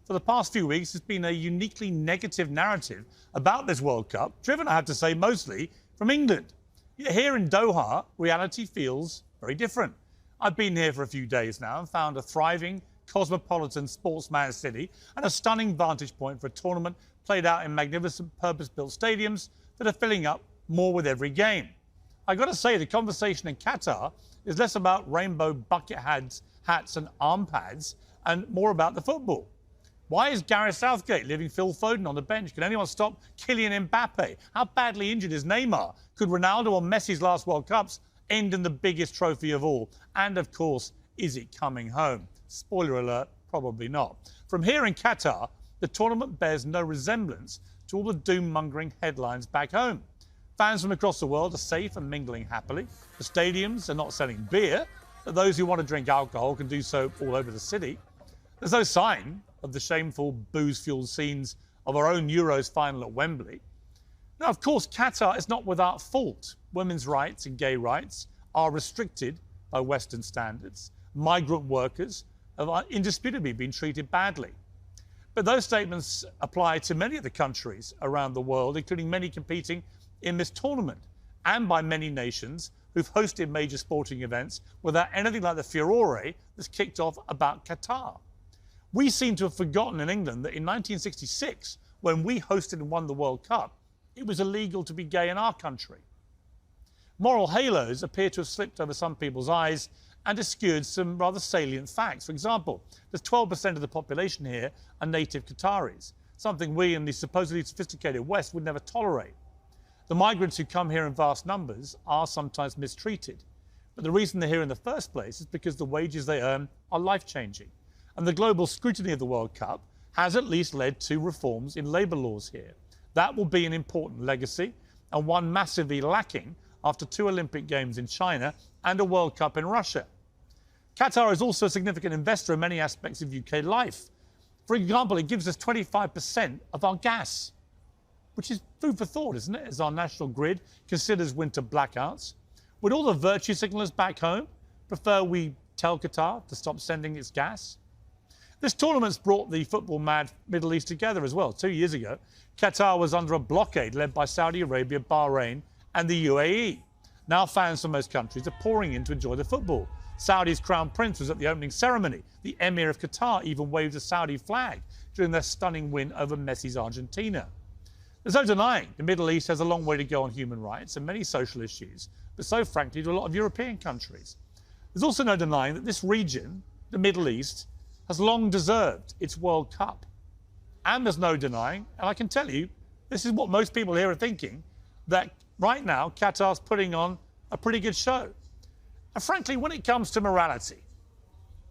for the past few weeks, there's been a uniquely negative narrative about this World Cup, driven, I have to say, mostly from England. Yet here in Doha, reality feels very different. I've been here for a few days now and found a thriving, cosmopolitan sportsman city and a stunning vantage point for a tournament played out in magnificent purpose-built stadiums that are filling up more with every game. I got to say, the conversation in Qatar is less about rainbow bucket hats and arm pads and more about the football. Why is Gareth Southgate leaving Phil Foden on the bench? Can anyone stop Kylian Mbappe? How badly injured is Neymar? Could Ronaldo or Messi's last World Cups end in the biggest trophy of all? And of course, is it coming home? Spoiler alert, probably not. From here in Qatar, the tournament bears no resemblance to all the doom-mongering headlines back home. Fans from across the world are safe and mingling happily. The stadiums are not selling beer, but those who want to drink alcohol can do so all over the city. There's no sign of the shameful booze-fueled scenes of our own Euros final at Wembley. Now, of course, Qatar is not without fault. Women's rights and gay rights are restricted by Western standards. Migrant workers have indisputably been treated badly. But those statements apply to many of the countries around the world, including many competing in this tournament, and by many nations who've hosted major sporting events without anything like the furore that's kicked off about Qatar. We seem to have forgotten in England that in 1966, when we hosted and won the World Cup, it was illegal to be gay in our country. Moral halos appear to have slipped over some people's eyes and obscured some rather salient facts. For example, there's 12% of the population here are native Qataris, something we in the supposedly sophisticated West would never tolerate. The migrants who come here in vast numbers are sometimes mistreated. But the reason they're here in the first place is because the wages they earn are life-changing. And the global scrutiny of the World Cup has at least led to reforms in labour laws here. That will be an important legacy, and one massively lacking after 2 Olympic Games in China and a World Cup in Russia. Qatar is also a significant investor in many aspects of UK life. For example, it gives us 25% of our gas, which is food for thought, isn't it, as our national grid considers winter blackouts. Would all the virtue signallers back home prefer we tell Qatar to stop sending its gas? This tournament's brought the football-mad Middle East together as well. 2 years ago, Qatar was under a blockade led by Saudi Arabia, Bahrain and the UAE. Now fans from most countries are pouring in to enjoy the football. Saudi's Crown Prince was at the opening ceremony. The Emir of Qatar even waved a Saudi flag during their stunning win over Messi's Argentina. There's no denying the Middle East has a long way to go on human rights and many social issues, but so, frankly, do a lot of European countries. There's also no denying that this region, the Middle East, has long deserved its World Cup. And there's no denying, and I can tell you, this is what most people here are thinking, that right now Qatar's putting on a pretty good show. And frankly, when it comes to morality,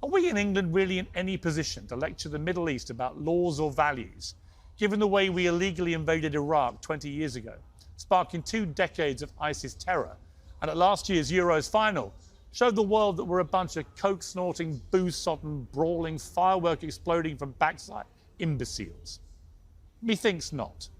are we in England really in any position to lecture the Middle East about laws or values, given the way we illegally invaded Iraq 20 years ago, sparking 2 decades of ISIS terror, and at last year's Euros final, showed the world that we're a bunch of coke-snorting, booze-sodden, brawling, firework exploding from backside imbeciles? Methinks not.